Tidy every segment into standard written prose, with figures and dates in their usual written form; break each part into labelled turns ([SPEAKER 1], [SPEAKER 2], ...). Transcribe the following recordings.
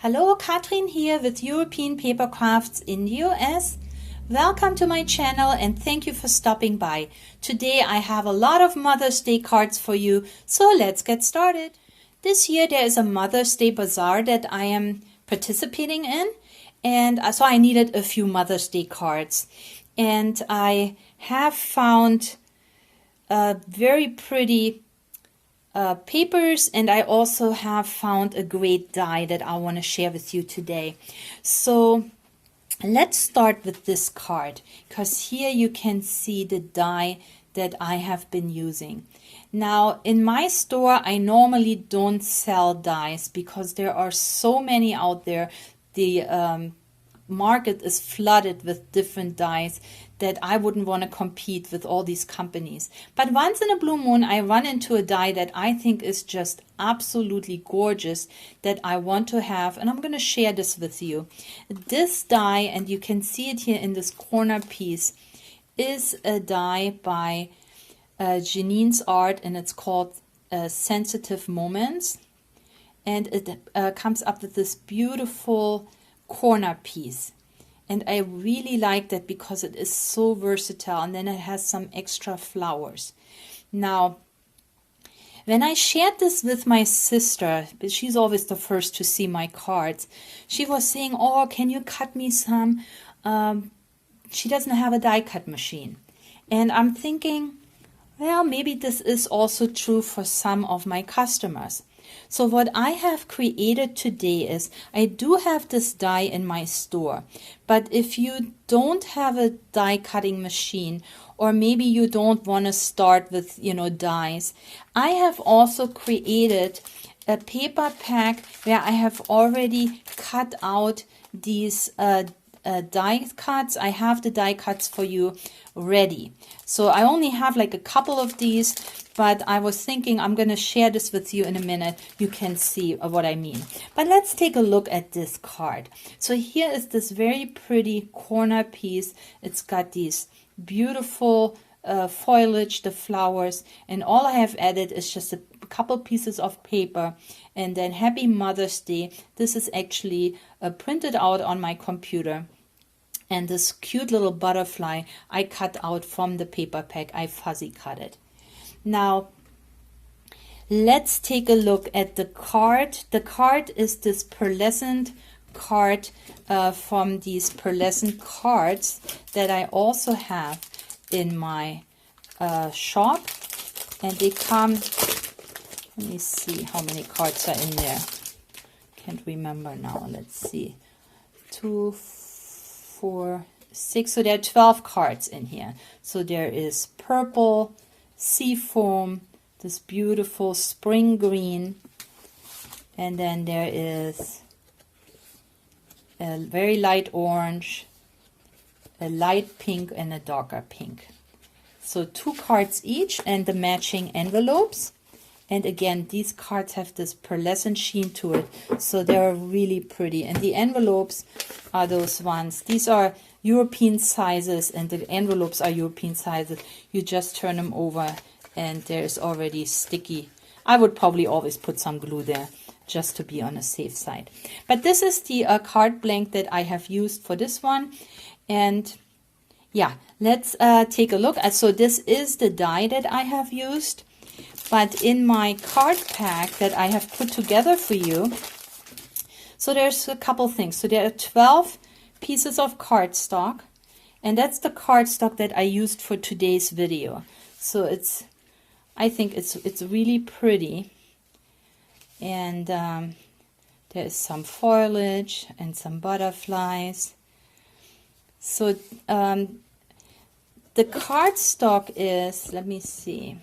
[SPEAKER 1] Hello, Katrin here with European Paper Crafts in the US. Welcome to my channel and thank you for stopping by. Today I have a lot of Mother's Day cards for you, so let's get started. This year there is a Mother's Day bazaar that I am participating in, and so I needed a few Mother's Day cards. And I have found very pretty papers, and I also have found a great die that I want to share with you today. So let's start with this card, because here you can see the die that I have been using. Now in my store I normally don't sell dies because there are so many out there. The market is flooded with different dies that I wouldn't want to compete with all these companies. But once in a blue moon I run into a die that I think is just absolutely gorgeous that I want to have, and I'm going to share this with you. This die, and you can see it here in this corner piece, is a die by Janine's Art, and it's called Sensitive Moments, and it comes up with this beautiful corner piece. And I really like that because it is so versatile, and then it has some extra flowers. Now, when I shared this with my sister, she's always the first to see my cards, she was saying, oh, can you cut me some? She doesn't have a die cut machine. And I'm thinking, well, maybe this is also true for some of my customers. So what I have created today is, I do have this die in my store, but if you don't have a die cutting machine, or maybe you don't want to start with, dies, I have also created a paper pack where I have already cut out these die cuts. I have the die cuts for you ready. So I only have like a couple of these, but I was thinking I'm going to share this with you in a minute. You can see what I mean. But let's take a look at this card. So here is this very pretty corner piece. It's got these beautiful foliage, the flowers, and all I have added is just a couple pieces of paper, and then Happy Mother's Day. This is actually printed out on my computer, and this cute little butterfly I cut out from the paper pack. I fuzzy cut it. Now let's take a look at the card. The card is this pearlescent card from these pearlescent cards that I also have in my shop, and they come, let me see how many cards are in there, can't remember now, let's see, 2, 4, 6, so there are 12 cards in here. So there is purple, seafoam, this beautiful spring green, and then there is a very light orange, a light pink, and a darker pink. So 2 cards each, and the matching envelopes. And again, these cards have this pearlescent sheen to it, so they're really pretty. And the envelopes are those ones. These are European sizes, and the envelopes are European sizes. You just turn them over, and there's already sticky. I would probably always put some glue there, just to be on the safe side. But this is the card blank that I have used for this one. And yeah, let's take a look. So this is the die that I have used. But in my card pack that I have put together for you, so there's a couple things. So there are 12 pieces of cardstock, and that's the cardstock that I used for today's video. So I think it's really pretty, and there's some foliage and some butterflies. So the cardstock is, let me see,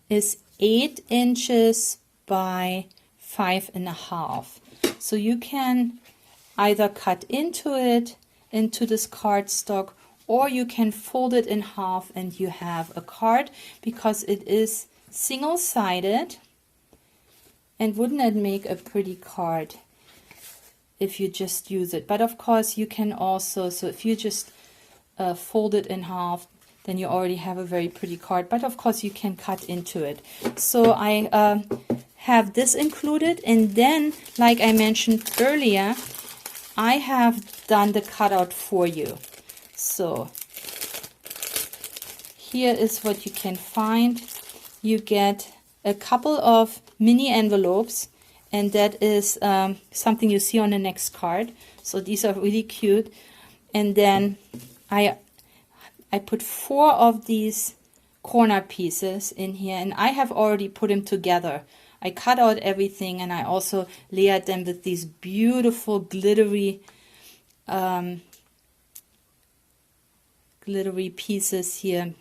[SPEAKER 1] is 8 inches by 5.5. So you can either cut into this cardstock, or you can fold it in half and you have a card, because it is single-sided. And wouldn't it make a pretty card if you just use it? But of course you can also, so if you just fold it in half, then you already have a very pretty card. But of course you can cut into it. So I have this included, and then, like I mentioned earlier, I have done the cutout for you. So here is what you can find. You get a couple of mini envelopes, and that is something you see on the next card. So these are really cute. And then I put 4 of these corner pieces in here, and I have already put them together. I cut out everything, and I also layered them with these beautiful glittery pieces here.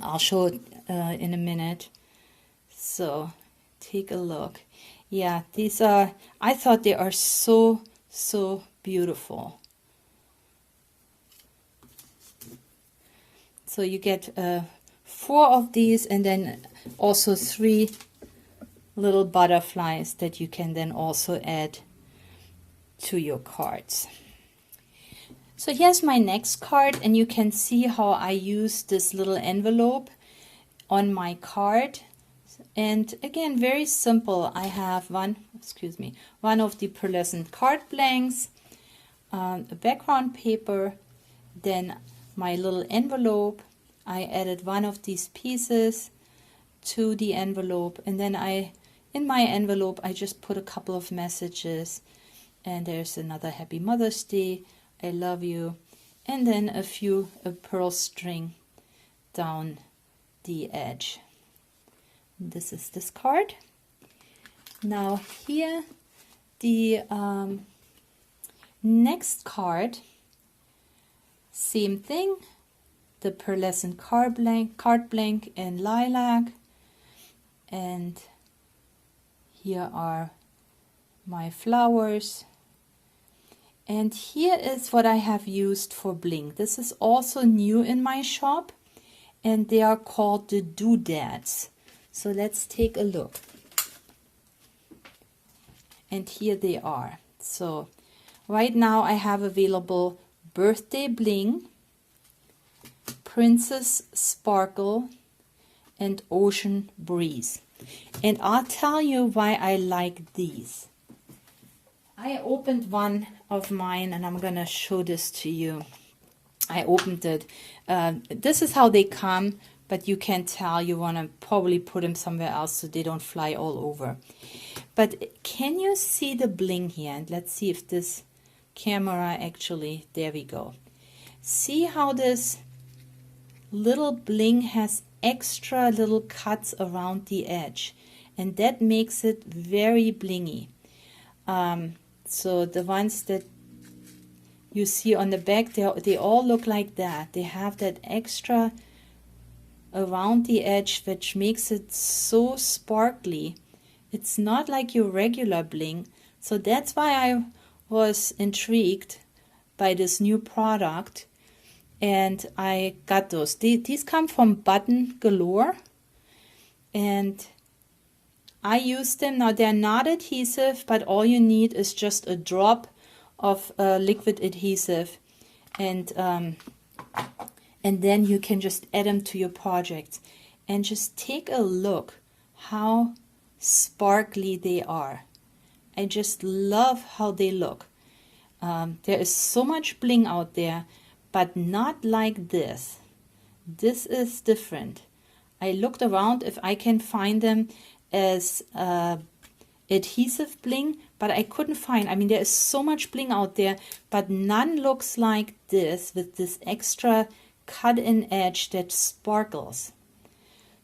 [SPEAKER 1] I'll show it in a minute. So take a look. Yeah, these are, I thought they are so beautiful. So you get 4 of these, and then also 3 little butterflies that you can then also add to your cards. So here's my next card, and you can see how I use this little envelope on my card. And again, very simple. I have one of the pearlescent card blanks, a background paper, then my little envelope. I added one of these pieces to the envelope, and then in my envelope I just put a couple of messages, and there's another Happy Mother's Day, I love you, and then a pearl string down the edge. This is this card. Now here, the next card, same thing, the pearlescent card blank in lilac, and here are my flowers. And here is what I have used for bling. This is also new in my shop, and they are called the doodads. So let's take a look. And here they are. So right now I have available Birthday Bling, Princess Sparkle, and Ocean Breeze. And I'll tell you why I like these. I opened one of mine, and I'm gonna show this to you. I opened it. This is how they come, but you can tell you want to probably put them somewhere else so they don't fly all over. But can you see the bling here? And let's see if this camera actually, there we go. See how this little bling has extra little cuts around the edge, and that makes it very blingy. So the ones that you see on the back, they all look like that. They have that extra around the edge, which makes it so sparkly. It's not like your regular bling. So that's why I was intrigued by this new product, and I got those. These come from Button Galore, and I use them. Now they're not adhesive, but all you need is just a drop of liquid adhesive, and then you can just add them to your project. And just take a look how sparkly they are. I just love how they look. There is so much bling out there, but not like this. This is different. I looked around if I can find them as adhesive bling, but I couldn't find. I mean, there is so much bling out there, but none looks like this with this extra cut in edge that sparkles.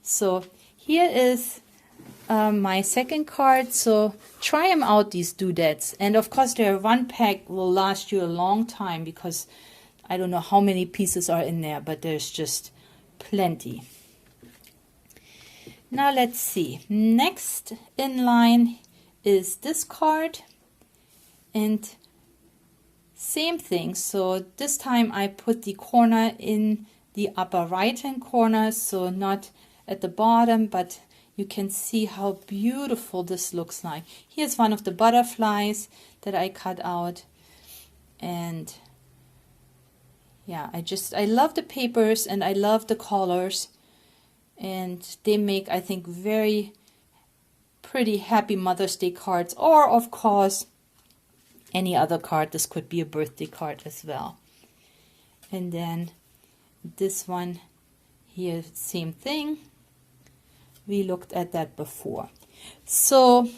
[SPEAKER 1] So here is my second card. So try them out, these doodads, and of course their one pack will last you a long time, because I don't know how many pieces are in there, but there's just plenty. Now let's see, next in line is this card, and same thing. So this time I put the corner in the upper right hand corner, so not at the bottom, but you can see how beautiful this looks like. Here's one of the butterflies that I cut out, and yeah, I love the papers and I love the colors, and they make, I think, very pretty happy Mother's Day cards, or of course any other card. This could be a birthday card as well. And then this one here, same thing. We looked at that before. So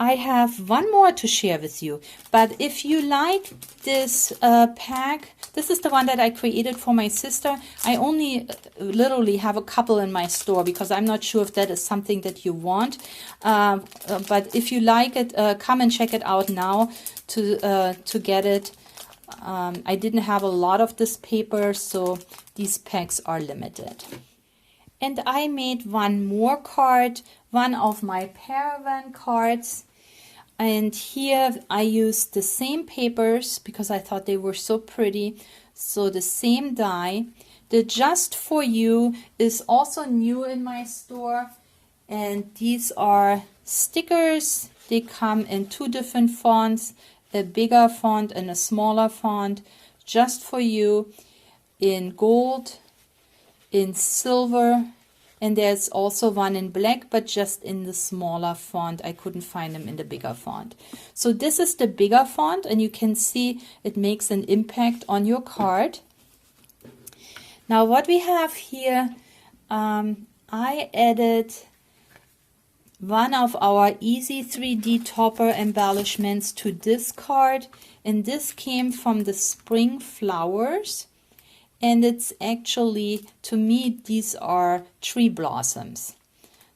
[SPEAKER 1] I have one more to share with you, but if you like this pack, this is the one that I created for my sister. I only literally have a couple in my store because I'm not sure if that is something that you want. But if you like it, come and check it out now to get it. I didn't have a lot of this paper, so these packs are limited. And I made one more card, one of my Paravan cards. And here I used the same papers because I thought they were so pretty. So the same die. The Just For You is also new in my store. And these are stickers. They come in two different fonts, a bigger font and a smaller font. Just For You in gold, in silver, and there's also one in black, but just in the smaller font. I couldn't find them in the bigger font. So this is the bigger font, and you can see it makes an impact on your card. Now what we have here, I added one of our Easy 3D Topper embellishments to this card, and this came from the Spring Flowers. And it's actually, to me, these are tree blossoms.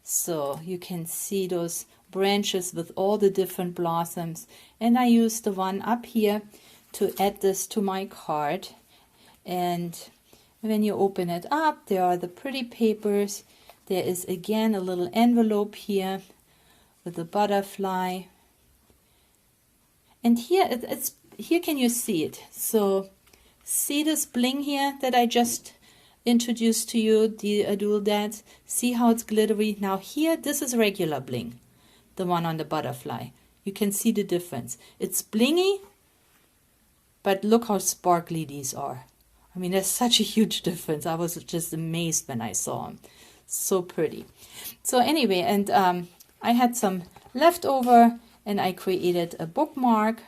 [SPEAKER 1] So you can see those branches with all the different blossoms. And I used the one up here to add this to my card. And when you open it up, there are the pretty papers. There is again a little envelope here with a butterfly. And here, here can you see it? So see this bling here that I just introduced to you, the Dual Dads? See how it's glittery? Now here, this is regular bling, the one on the butterfly. You can see the difference. It's blingy, but look how sparkly these are. I mean, there's such a huge difference. I was just amazed when I saw them. So pretty. So anyway, and I had some leftover, and I created a bookmark.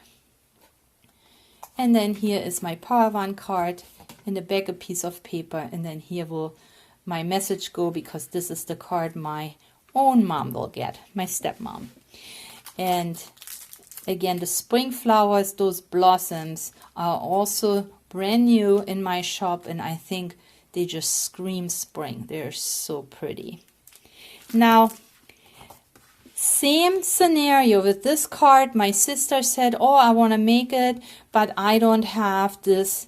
[SPEAKER 1] And then here is my Paravan card, in the back a piece of paper, and then here will my message go, because this is the card my own mom will get, my stepmom. And again, the Spring Flowers, those blossoms are also brand new in my shop, and I think they just scream spring. They're so pretty. Now, same scenario with this card. My sister said, oh, I want to make it, but I don't have this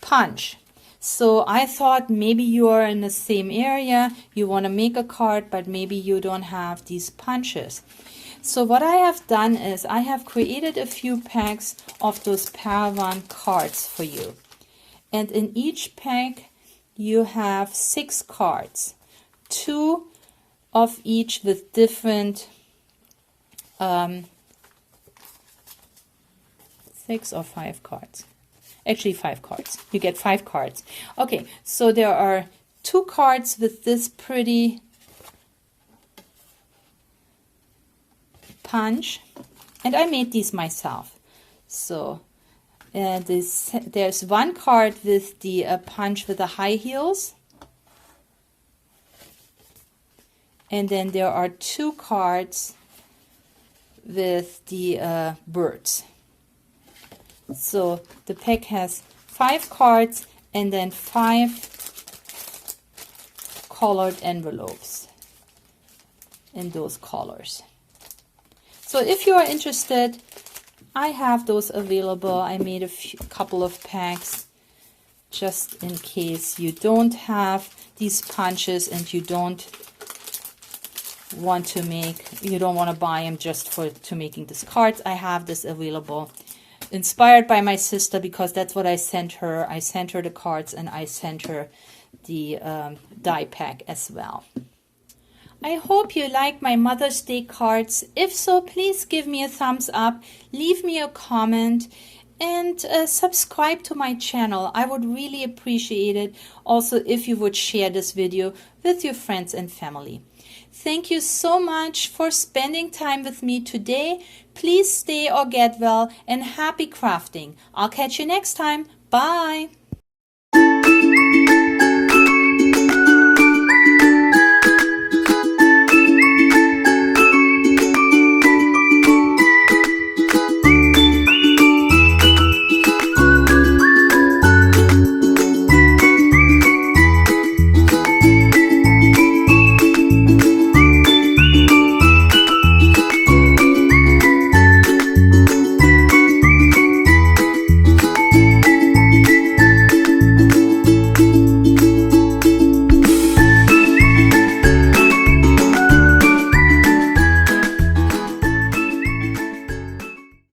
[SPEAKER 1] punch. So I thought maybe you are in the same area, you want to make a card, but maybe you don't have these punches. So what I have done is I have created a few packs of those Paravan cards for you. And in each pack you have 6 cards, 2 of each with different 6 or 5 cards. Actually 5 cards. You get 5 cards. Okay, so there are 2 cards with this pretty punch, and I made these myself. So there's 1 card with the punch with the high heels, and then there are 2 cards with the birds. So the pack has 5 cards and then 5 colored envelopes in those colors. So if you are interested, I have those available. I made a couple of packs just in case you don't have these punches and you don't want to buy them just to making these cards. I have this available, inspired by my sister, because that's what I sent her. I sent her the cards and I sent her the die pack as well. I hope you like my Mother's Day cards. If so, please give me a thumbs up, leave me a comment, and subscribe to my channel. I would really appreciate it also if you would share this video with your friends and family. Thank you so much for spending time with me today. Please stay or get well and happy crafting. I'll catch you next time. Bye.